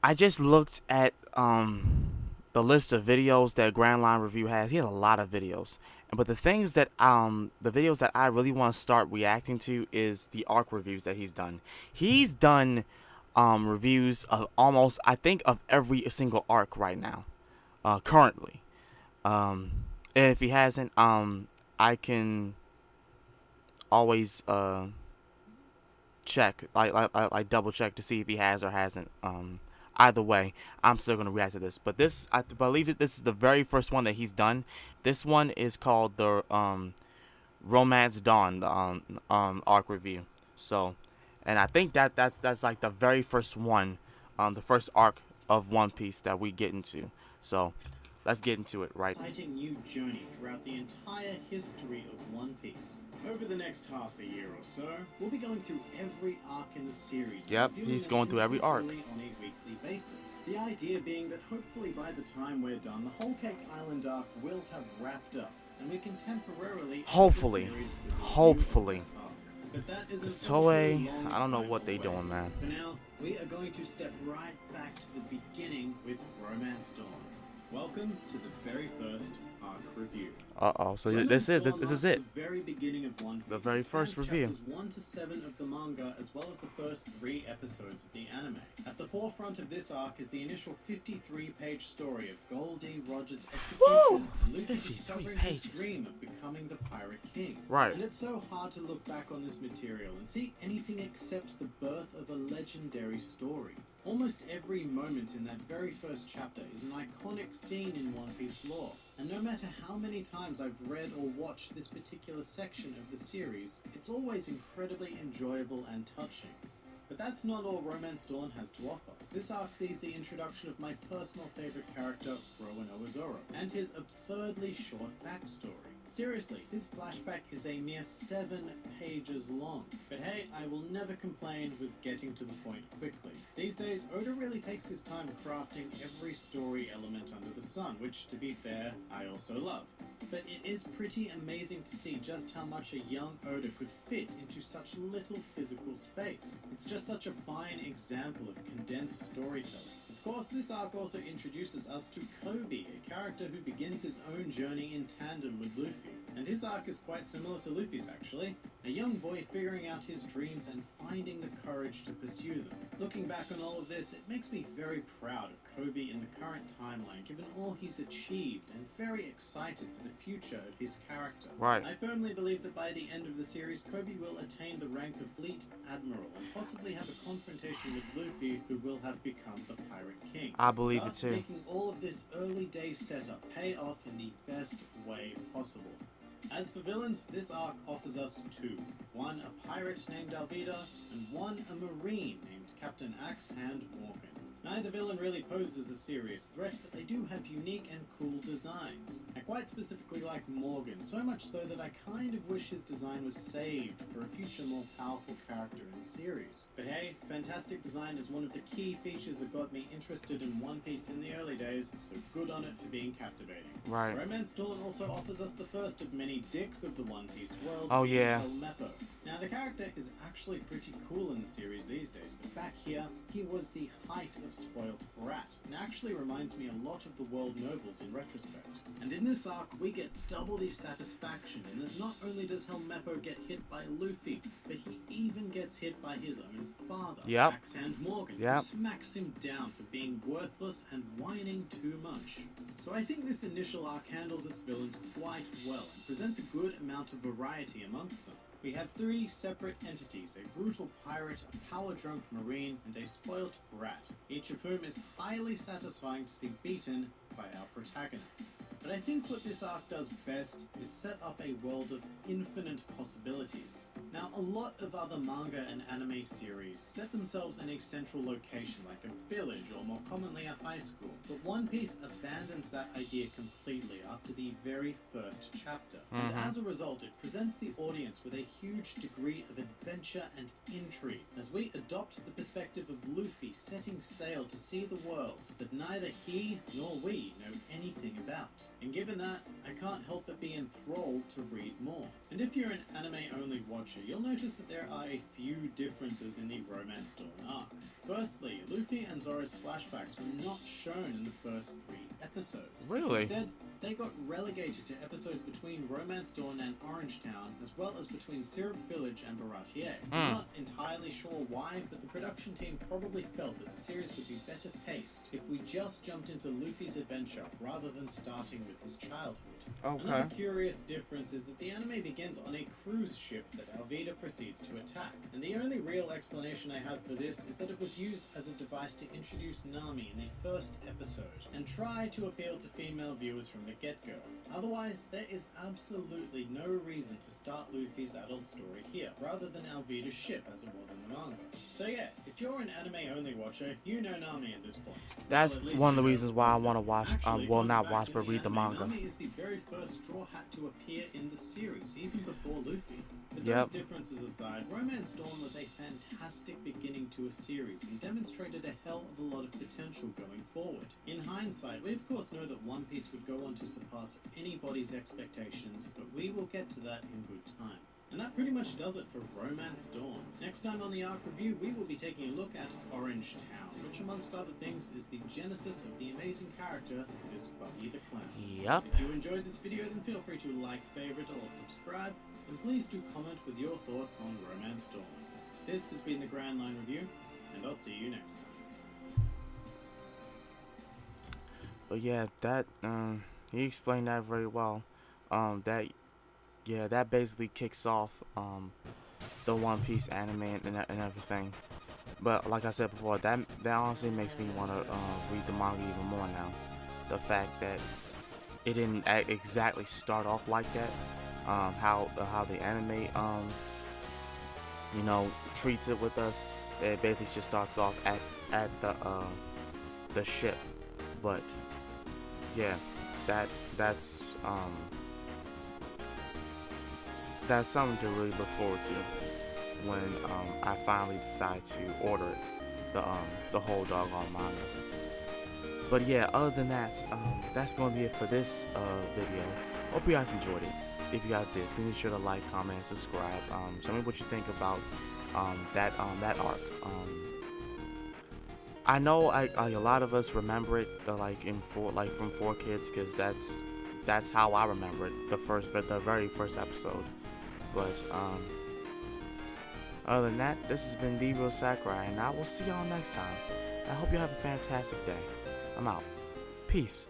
I just looked at the list of videos that GrandLineReview has. He has a lot of videos, but the videos that I really want to start reacting to is the arc reviews that he's done. He's done reviews of almost, I think, of every single arc right now, currently. Um, and if he hasn't, I can always check, like double check to see if he has or hasn't. Either way, I'm still gonna react to this. But this, I believe that this is the very first one that he's done. This one is called the Romance Dawn, the arc review. So, and I think that's like the very first one, the first arc of One Piece that we get into. So, let's get into it right. Exciting new journey throughout the entire history of One Piece. Over the next half a year or so, we'll be going through every arc in the series. Yep, he's going through every arc. On a weekly basis. The idea being that hopefully by the time we're done, the Whole Cake Island arc will have wrapped up, and we can temporarily. Hopefully. But that isn't Cause Toei, I don't know what they doing, man. For now, we are going to step right back to the beginning with Romance Dawn. Welcome to the very first arc review. So this is it. The very beginning of One Piece. The very first review. Chapters 1 to 7 of the manga, as well as the first 3 episodes of the anime. At the forefront of this arc is the initial 53-page story of Goldie Roger's execution and Luffy discovering his dream of becoming the Pirate King. Right. And it's so hard to look back on this material and see anything except the birth of a legendary story. Almost every moment in that very first chapter is an iconic scene in One Piece lore, and no matter how many times I've read or watched this particular section of the series, it's always incredibly enjoyable and touching. But that's not all Romance Dawn has to offer. This arc sees the introduction of my personal favorite character, Roanoa Zoro, and his absurdly short backstory. Seriously, this flashback is a mere 7 pages long. But hey, I will never complain with getting to the point quickly. These days, Oda really takes his time crafting every story element under the sun, which, to be fair, I also love. But it is pretty amazing to see just how much a young Oda could fit into such little physical space. It's just such a fine example of condensed storytelling. Of course, this arc also introduces us to Kobe, a character who begins his own journey in tandem with Luffy. And his arc is quite similar to Luffy's, actually. A young boy figuring out his dreams and finding the courage to pursue them. Looking back on all of this, it makes me very proud of Kobe in the current timeline, given all he's achieved, and very excited for the future of his character. Right. I firmly believe that by the end of the series, Kobe will attain the rank of Fleet Admiral, and possibly have a confrontation with Luffy, who will have become the Pirate King. I believe Thus, it too. making all of this early day setup pay off in the best way possible. As for villains, this arc offers us 2. One a pirate named Alvida, and one a marine named Captain Axehand Morgan. Neither villain really poses a serious threat, but they do have unique and cool designs. I quite specifically like Morgan, so much so that I kind of wish his design was saved for a future more powerful character in the series. But hey, fantastic design is one of the key features that got me interested in One Piece in the early days, so good on it for being captivating. Right. Romance Dawn also offers us the first of many dicks of the One Piece world. Oh yeah. Meppo. Now the character is actually pretty cool in the series these days, but back here, he was the height of spoilt brat, and actually reminds me a lot of the world nobles in retrospect. And in this arc, we get double the satisfaction in that not only does Helmeppo get hit by Luffy, but he even gets hit by his own father, Axehand Morgan, who smacks him down for being worthless and whining too much. So I think this initial arc handles its villains quite well, and presents a good amount of variety amongst them. We have 3 separate entities, a brutal pirate, a power-drunk marine, and a spoilt brat, each of whom is highly satisfying to see beaten by our protagonists. But I think what this arc does best is set up a world of infinite possibilities. Now, a lot of other manga and anime series set themselves in a central location, like a village or more commonly a high school, but One Piece abandons that idea completely after the very first chapter. And as a result, it presents the audience with a huge degree of adventure and intrigue as we adopt the perspective of Luffy setting sail to see the world that neither he nor we know anything about. And given that, I can't help but be enthralled to read more. And if you're an anime-only watcher, you'll notice that there are a few differences in the Romance Dawn arc. Firstly, Luffy and Zoro's flashbacks were not shown in the first 3 episodes. Really? Instead, they got relegated to episodes between Romance Dawn and Orange Town, as well as between Syrup Village and Baratier. I'm not entirely sure why, but the production team probably felt that the series would be better paced if we just jumped into Luffy's adventure rather than starting with his childhood. Okay. Another curious difference is that the anime begins on a cruise ship that Alvida proceeds to attack, and the only real explanation I have for this is that it was used as a device to introduce Nami in the first episode and try to appeal to female viewers from the get-go. Otherwise, there is absolutely no reason to start Luffy's adult story here, rather than Alvida's ship as it was in the manga. So yeah, if you're an anime-only watcher, you know Nami at this point. That's Well, at least one of the you know reasons why I want to watch, Actually, well, fun not fact, watch, in but read the anime, manga. Nami is the very first Straw Hat to appear in the series, even before Luffy. But Yep. those differences aside, Romance Dawn was a fantastic beginning to a series and demonstrated a hell of a lot of potential going forward. In hindsight, we of course know that One Piece would go on to surpass anybody's expectations, but we will get to that in good time. And that pretty much does it for Romance Dawn. Next time on the Arc Review, we will be taking a look at Orange Town, which amongst other things is the genesis of the amazing character that is Buggy the Clown. Yep. If you enjoyed this video, then feel free to like, favorite, or subscribe, and please do comment with your thoughts on Romance Dawn. This has been the Grand Line Review, and I'll see you next time. But yeah, that he explained that very well. That basically kicks off the One Piece anime and everything. But like I said before, that honestly makes me want to read the manga even more now. The fact that it didn't exactly start off like that. How the anime treats it with us. It basically just starts off at the ship. But yeah, that's something to really look forward to when I finally decide to order it, the whole doggone manga. But yeah, other than that, that's going to be it for this video. Hope you guys enjoyed it. If you guys did, please be sure to like, comment, and subscribe. Tell me what you think about that arc. I know a lot of us remember it from 4Kids, because that's how I remember it, the very first episode. But other than that, this has been the real Sakurai, and I will see y'all next time. I hope you have a fantastic day. I'm out. Peace.